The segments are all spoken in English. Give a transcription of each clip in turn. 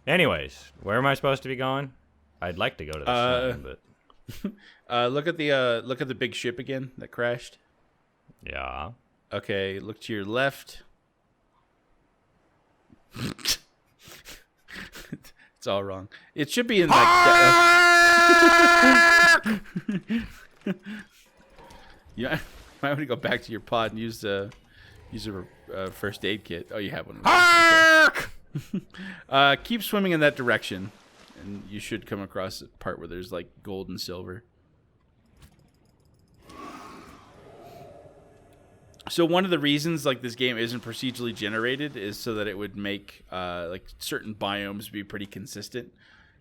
Anyways, where am I supposed to be going? I'd like to go to the sun, but look at the big ship again that crashed. yeah. Okay, look to your left. It's all wrong. It should be in like. Yeah, might want to go back to your pod and use a first aid kit. Oh, you have one. Okay. Keep swimming in that direction, and you should come across a part where there's like gold and silver. So one of the reasons like this game isn't procedurally generated is so that it would make like certain biomes be pretty consistent,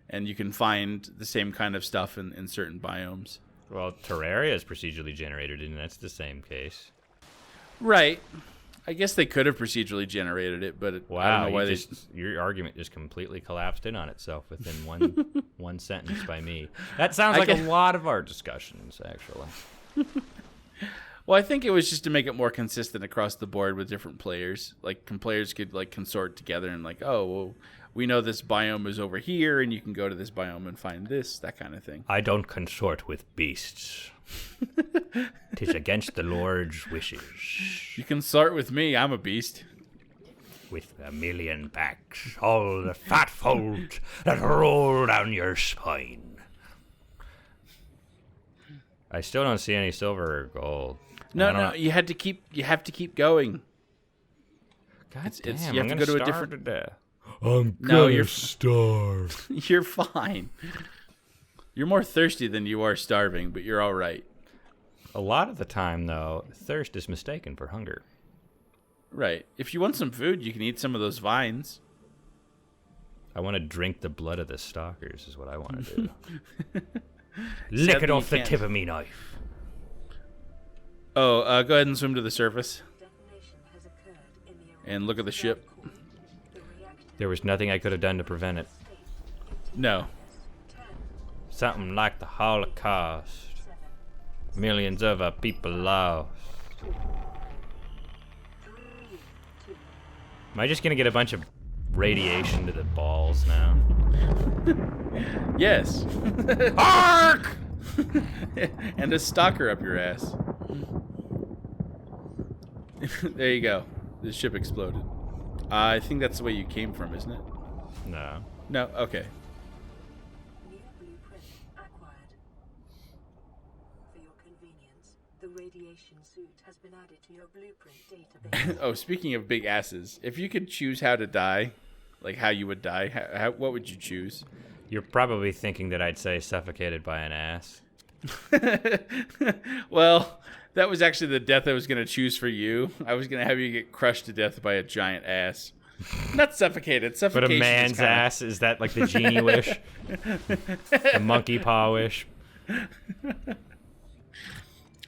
and you can find the same kind of stuff in certain biomes. Well, Terraria is procedurally generated, and that's the same case. Right. I guess they could have procedurally generated it, but wow, I don't know why your argument just completely collapsed in on itself within one sentence by me. That sounds like a lot of our discussions, actually. Well, I think it was just to make it more consistent across the board with different players. Like, players could like consort together and like, oh, well, we know this biome is over here, and you can go to this biome and find this, that kind of thing. I don't consort with beasts. 'Tis against the Lord's wishes. You consort with me. I'm a beast. With a million backs, all the fat folds that roll down your spine. I still don't see any silver or gold. No, you have to keep going. God damn, you have to go to a different. To death. I'm gonna starve. You're fine. You're more thirsty than you are starving, but you're all right. A lot of the time, though, thirst is mistaken for hunger. Right. If you want some food, you can eat some of those vines. I want to drink the blood of the stalkers is what I want to do. Lick it off the tip of me knife. Oh, go ahead and swim to the surface. And look at the ship. There was nothing I could have done to prevent it. No. Something like the Holocaust. Millions of our people lost. Am I just going to get a bunch of radiation to the balls now? Yes. Ark! And a stalker up your ass. There you go. The ship exploded. I think that's the way you came from, isn't it? No. No? Okay. New blueprint acquired. For your convenience, the radiation suit has been added to your blueprint database. Oh, speaking of big asses, if you could choose how to die, like how you would die, what would you choose? You're probably thinking that I'd say suffocated by an ass. Well, that was actually the death I was going to choose for you. I was going to have you get crushed to death by a giant ass. Not suffocated. Suffocation. But a man's ass? Is that like the genie wish? The monkey paw wish?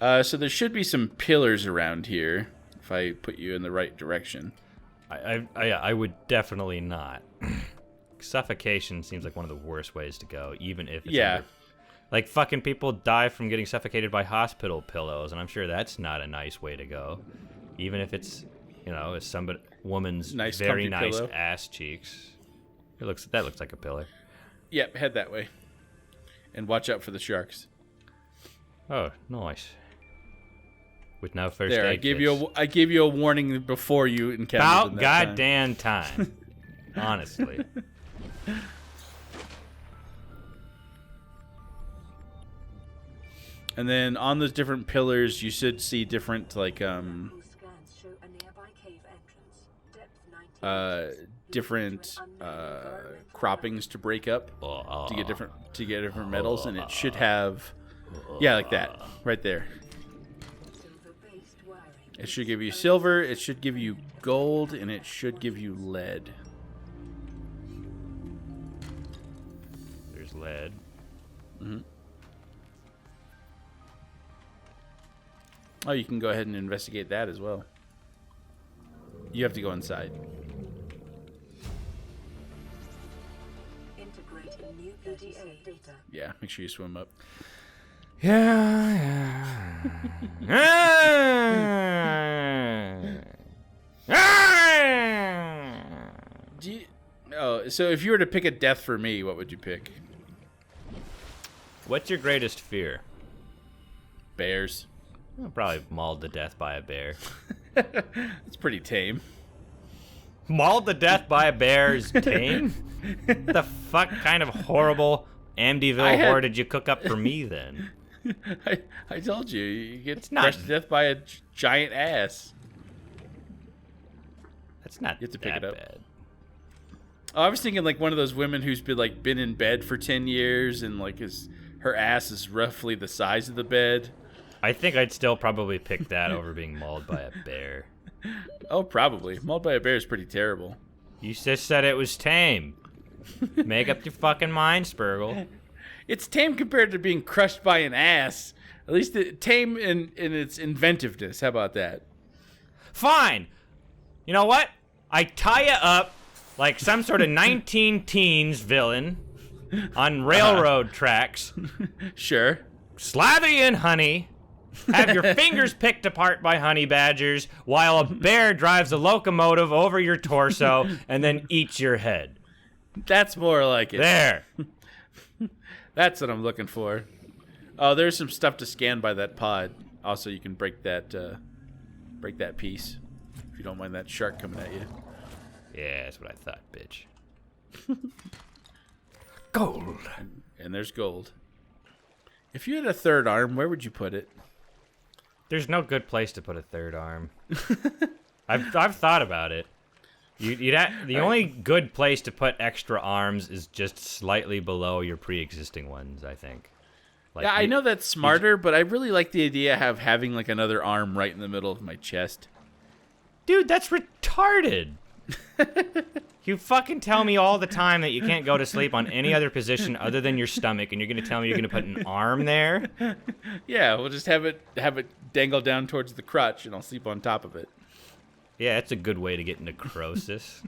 So there should be some pillars around here if I put you in the right direction. I would definitely not. Suffocation seems like one of the worst ways to go, even if it's under, like fucking people die from getting suffocated by hospital pillows, and I'm sure that's not a nice way to go, even if it's, you know, somebody woman's very nice pillow. Ass cheeks. That looks like a pillar. Yep, head that way, and watch out for the sharks. Oh, nice. With no first there, aid I gave you a warning before you encountered them. About goddamn time. Honestly. And then on those different pillars, you should see different different croppings to break up to get different metals, and it should have like that right there. It should give you silver, it should give you gold, and it should give you lead. There's lead. Mm-hmm. Oh, you can go ahead and investigate that as well. You have to go inside. Integrating new PDA data. Yeah, make sure you swim up. Yeah. So if you were to pick a death for me, what would you pick? What's your greatest fear? Bears. I'll probably mauled to death by a bear. It's pretty tame. Mauled to death by a bear is tame? The fuck kind of horrible Amityville horror did you cook up for me then? I told you, you get not- crushed to death by a giant ass. That's not You have to pick that it up. bad. Oh, I was thinking like one of those women who's been in bed for 10 years and like her ass is roughly the size of the bed. I think I'd still probably pick that over being mauled by a bear. Oh, probably. Mauled by a bear is pretty terrible. You just said it was tame. Make up your fucking mind, Spurgle. It's tame compared to being crushed by an ass. At least tame in its inventiveness. How about that? Fine. You know what? I tie you up like some sort of 19 teens villain on railroad tracks. Sure. Slather you in honey. Have your fingers picked apart by honey badgers while a bear drives a locomotive over your torso and then eats your head. That's more like it. There. That's what I'm looking for. Oh, there's some stuff to scan by that pod. Also, you can break that piece if you don't mind that shark coming at you. Yeah, that's what I thought, bitch. Gold. And there's gold. If you had a third arm, where would you put it? There's no good place to put a third arm. I've thought about it. The only good place to put extra arms is just slightly below your pre-existing ones, I think. Like, Yeah, I know that's smarter, but I really like the idea of having like another arm right in the middle of my chest. Dude, that's retarded. You fucking tell me all the time that you can't go to sleep on any other position other than your stomach, and you're gonna tell me you're gonna put an arm there? Yeah, we'll just have it dangle down towards the crotch, and I'll sleep on top of it. Yeah, that's a good way to get necrosis.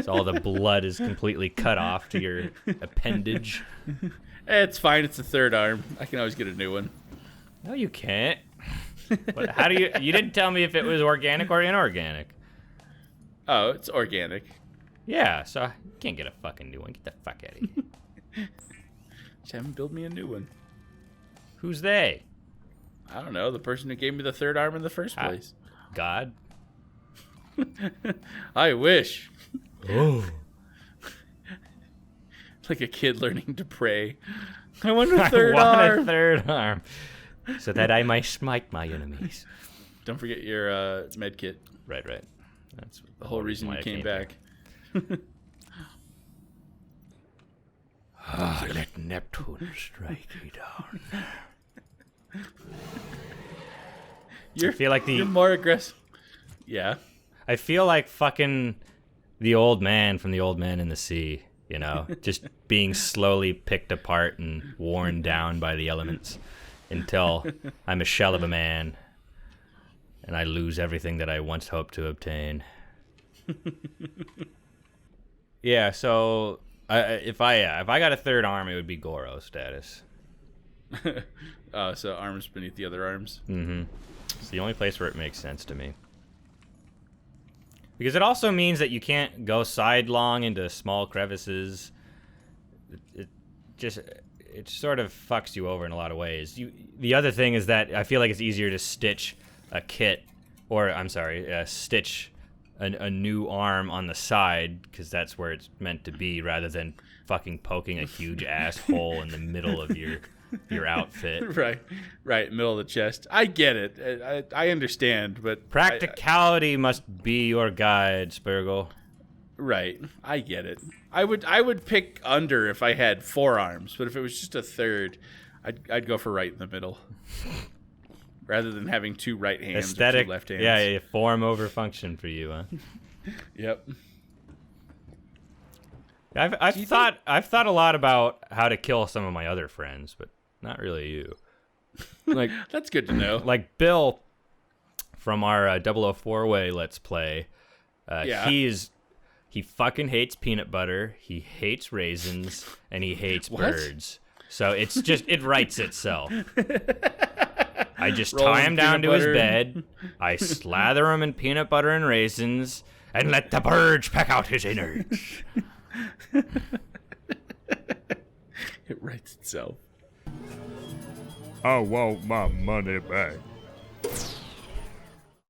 So all the blood is completely cut off to your appendage. It's fine. It's a third arm. I can always get a new one. No, you can't. But how do you didn't tell me if it was organic or inorganic. Oh, it's organic. Yeah, so you can't get a fucking new one. Get the fuck out of here. Just have him build me a new one. Who's they? I don't know. The person who gave me the third arm in the first place. God? I wish. Oh. Like a kid learning to pray. I want a I third want arm. a third arm. So that I might smite my enemies. Don't forget your med kit. Right. That's The whole reason why you I came back. Let Neptune strike me down. I feel like you're more aggressive. Yeah. I feel like fucking the old man from The Old Man in the Sea, you know, just being slowly picked apart and worn down by the elements until I'm a shell of a man and I lose everything that I once hoped to obtain. Yeah, so if I got a third arm, it would be Goro status. So arms beneath the other arms. Mm-hmm. It's the only place where it makes sense to me. Because it also means that you can't go sidelong into small crevices. It sort of fucks you over in a lot of ways. The other thing is that I feel like it's easier to stitch stitch a new arm on the side, because that's where it's meant to be, rather than fucking poking a huge asshole in the middle of your outfit. Right, middle of the chest. I get it. I understand, but Practicality must be your guide, Spurgle. Right, I get it. I would pick under if I had 4 arms, but if it was just a third, I'd go for right in the middle, rather than having 2 right hands Aesthetic, or 2 left hands. yeah, form over function for you, huh? Yep. I've thought a lot about how to kill some of my other friends, but not really you. Like That's good to know. like Bill from our 004-way Let's Play. Yeah. He fucking hates peanut butter. He hates raisins, and he hates What? birds. So it writes itself. I just Roll tie in him down peanut to his butter. bed. I slather him in peanut butter and raisins, and let the purge peck out his innards. It writes itself. I want my money back.